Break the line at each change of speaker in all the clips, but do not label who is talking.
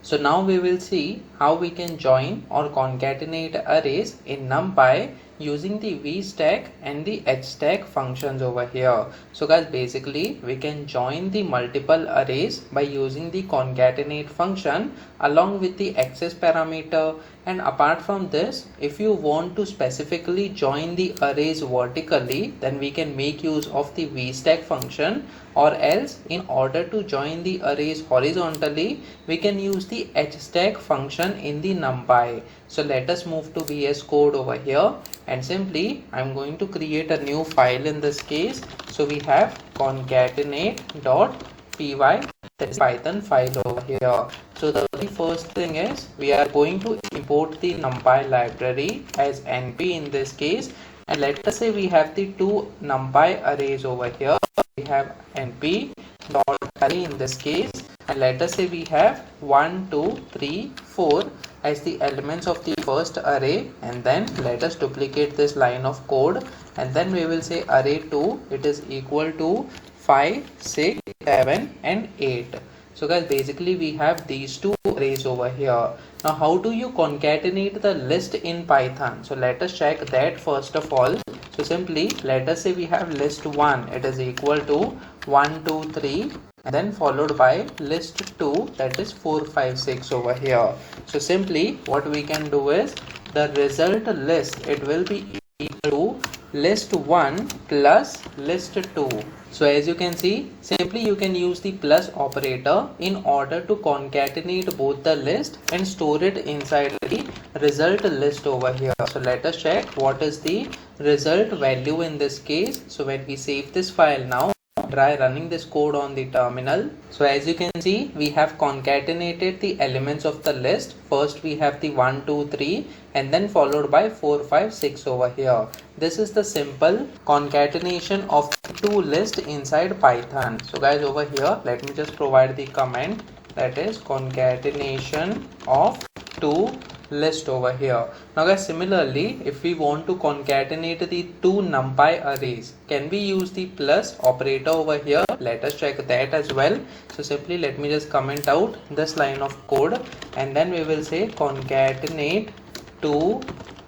So now we will see how we can join or concatenate arrays in NumPy using the vstack and the hstack functions over here. So guys, basically we can join the multiple arrays by using the concatenate function along with the access parameter. And apart from this, if you want to specifically join the arrays vertically, then we can make use of the vstack function, or else in order to join the arrays horizontally, we can use the hstack function in the NumPy. So let us move to VS Code over here, and simply I'm going to create a new file in this case. So we have concatenate.py, that is Python file over here. So the very first thing is we are going to import the NumPy library as NP in this case, and let us say we have the two NumPy arrays over here. We have np dot array in this case, and let us say we have 1 2 3 4 as the elements of the first array, and then let us duplicate this line of code, and then we will say array2 it is equal to 5 6 7 and 8. So guys, basically we have these two arrays over here. Now how do you concatenate the list in Python? So let us check that first of all. So simply let us say we have list1, it is equal to 1 2 3, and then followed by list2, that is 4 5 6 over here. So simply what we can do is the result list, it will be equal to list1 plus list2. So as you can see, simply you can use the plus operator in order to concatenate both the list and store it inside the result list over here. So let us check what is the result value in this case. So when we save this file now, try running this code on the terminal. So as you can see, we have concatenated the elements of the list. First we have the 1 2 3 and then followed by 4 5 6 over here. This is the simple concatenation of two lists inside Python. So guys, over here let me just provide the comment, that is concatenation of two list over here. Now guys, similarly if we want to concatenate the two NumPy arrays, can we use the plus operator over here? Let us check that as well. So simply let me just comment out this line of code, and then we will say concatenate two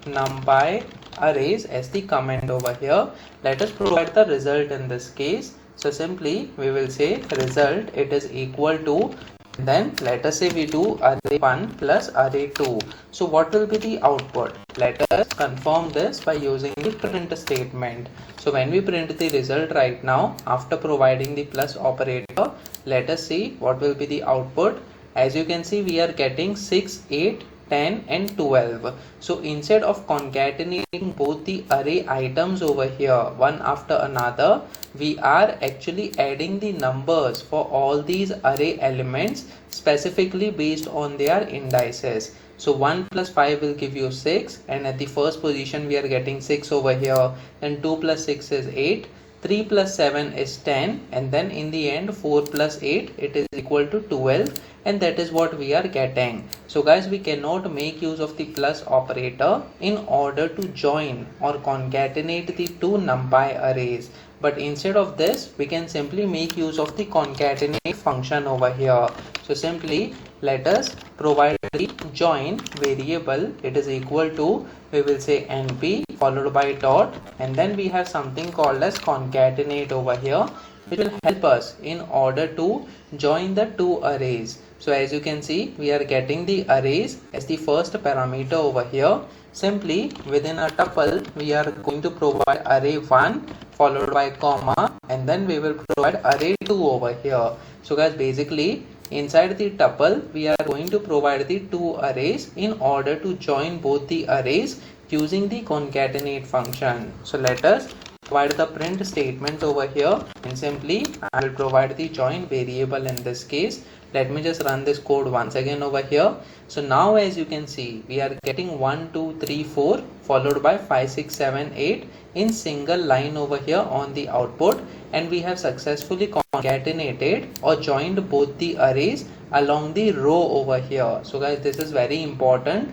NumPy arrays as the comment over here. Let us provide the result in this case. So simply we will say result, it is equal to, then let us say we do array1 plus array2. So what will be the output? Let us confirm this by using the print statement. So when we print the result right now, after providing the plus operator, let us see what will be the output. As you can see, we are getting 6 8 10 and 12. So instead of concatenating both the array items over here one after another, we are actually adding the numbers for all these array elements specifically based on their indices. So 1 plus 5 will give you 6, and at the first position we are getting 6 over here, and 2 plus 6 is 8, 3 plus 7 is 10, and then in the end 4 plus 8 it is equal to 12, and that is what we are getting. So guys, we cannot make use of the plus operator in order to join or concatenate the two NumPy arrays, but instead of this we can simply make use of the concatenate function over here. So simply let us provide the join variable, it is equal to, we will say np followed by dot, and then we have something called as concatenate over here, which will help us in order to join the two arrays. So as you can see, we are getting the arrays as the first parameter over here. Simply within a tuple we are going to provide array1 followed by comma, and then we will provide array2 over here. So guys, basically inside the tuple we are going to provide the two arrays in order to join both the arrays using the concatenate function. So let us provide the print statement over here, and simply I will provide the join variable in this case. Let me just run this code once again over here. So now as you can see, we are getting 1 2 3 4 followed by 5 6 7 8 in single line over here on the output, and we have successfully concatenated or joined both the arrays along the row over here. So guys, this is very important.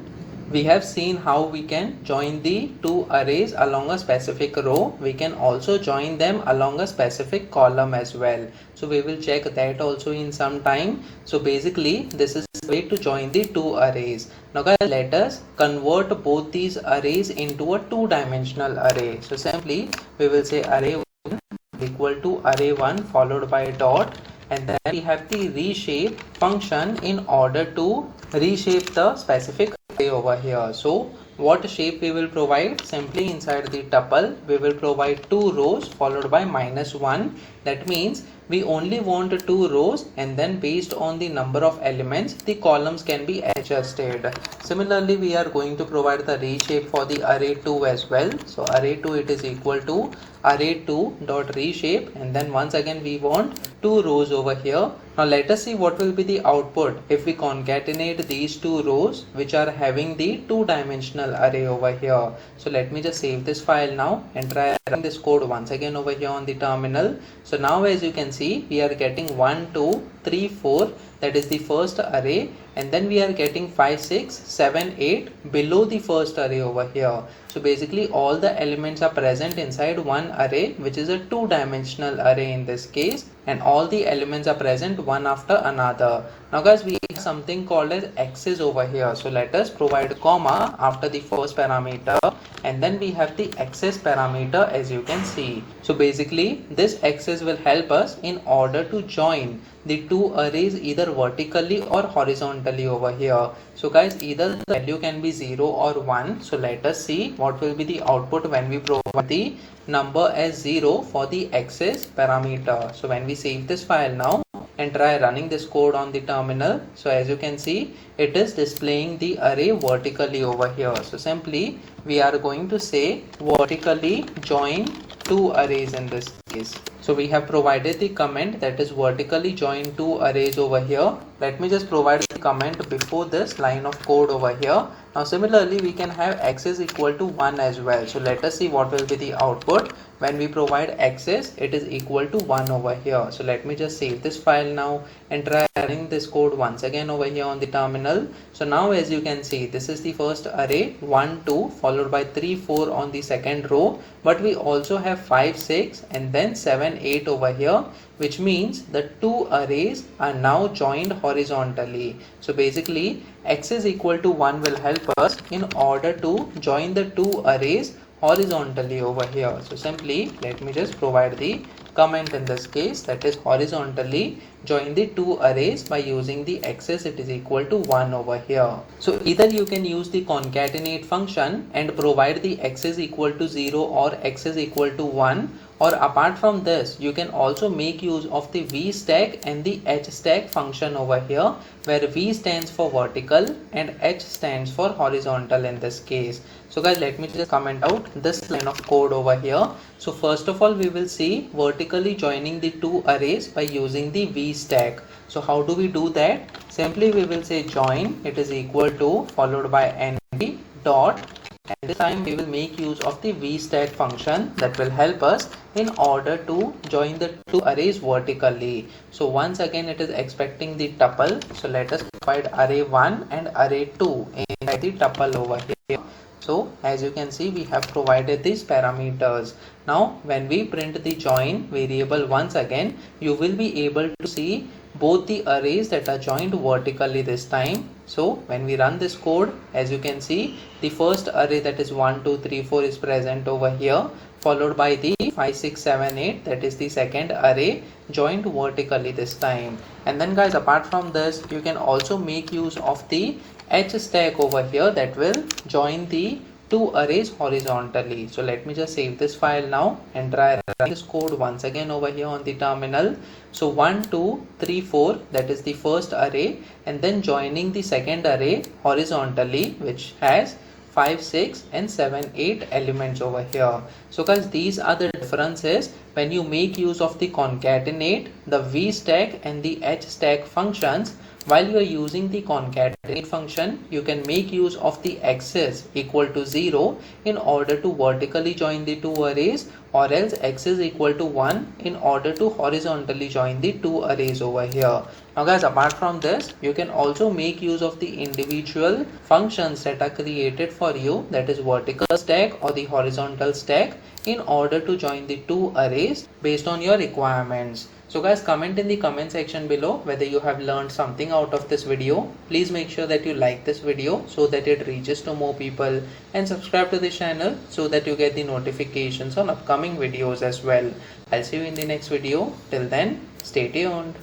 we have seen how we can join the two arrays along a specific row. We can also join them along a specific column as well. So we will check that also in some time. So basically this is the way to join the two arrays. Now guys, let us convert both these arrays into a two-dimensional array. So simply we will say array 1 equal to array 1 followed by a dot, and then we have the reshape function in order to reshape the specific array over here. So what shape we will provide? Simply inside the tuple we will provide two rows followed by -1. That means we only want two rows, and then based on the number of elements the columns can be adjusted. Similarly we are going to provide the reshape for the array 2 as well. So array 2, it is equal to array 2 dot reshape, and then once again we want two rows over here. Now let us see what will be the output if we concatenate these two rows which are having the two-dimensional array over here. So let me just save this file now and try running this code once again over here on the terminal. So now as you can see, we are getting 1 2 3 4, that is the first array, and then we are getting 5 6 7 8 below the first array over here. So basically all the elements are present inside one array, which is a two-dimensional array in this case, and all the elements are present one after another. Now guys, we have something called as axis over here. So let us provide comma after the first parameter, and then we have the axis parameter, as you can see. So basically this axis will help us in order to join the two arrays either vertically or horizontally over here. So guys, either the value can be 0 or 1. So let us see what will be the output when we provide the number as 0 for the axis parameter. So when we save this file now and try running this code on the terminal, so as you can see, it is displaying the array vertically over here. So simply we are going to say vertically join two arrays in this case. So we have provided the comment that is vertically join two arrays over here. Let me just provide the comment before this line of code over here. Now similarly we can have axis equal to 1 as well. So let us see what will be the output when we provide axis. It is equal to 1 over here. So let me just save this file now and try running this code once again over here on the terminal. So now as you can see, this is the first array 1 2 followed by 3 4 on the second row, but we also have 5 6 and then 7 8 over here, which means the two arrays are now joined horizontally. So basically x is equal to 1 will help us in order to join the two arrays horizontally over here. So simply let me just provide the comment in this case, that is horizontally join the two arrays by using the axis, it is equal to 1 over here. So either you can use the concatenate function and provide the x is equal to 0 or x is equal to 1, or apart from this you can also make use of the vstack and the hstack function over here, where v stands for vertical and h stands for horizontal in this case. So guys, let me just comment out this line of code over here. So first of all we will see vertically joining the two arrays by using the vstack. So how do we do that? Simply we will say join, it is equal to followed by np dot, and this time we will make use of the vstack function that will help us in order to join the two arrays vertically. So once again it is expecting the tuple. So let us provide array 1 and array 2 inside the tuple over here. So as you can see, we have provided these parameters. Now when we print the join variable once again, you will be able to see both the arrays that are joined vertically this time. So when we run this code, as you can see, the first array that is 1 2 3 4 is present over here, followed by the 5 6 7 8, that is the second array joined vertically this time. And then guys, apart from this you can also make use of the hstack over here that will join the two arrays horizontally. So let me just save this file now and try running this code once again over here on the terminal. So 1 2 3 4, that is the first array, and then joining the second array horizontally, which has 5 6 and 7 8 elements over here. So guys, these are the differences when you make use of the concatenate, the vstack and the hstack functions. While you are using the concatenate function, you can make use of the axis equal to 0 in order to vertically join the two arrays, or else x is equal to 1 in order to horizontally join the two arrays over here. Now guys, apart from this, you can also make use of the individual functions that are created for you, that is vertical stack or the horizontal stack, in order to join the two arrays based on your requirements. So guys, comment in the comment section below whether you have learned something out of this video. Please make sure that you like this video so that it reaches to more people, and subscribe to the channel so that you get the notifications on upcoming videos as well. I'll see you in the next video. Till then, stay tuned.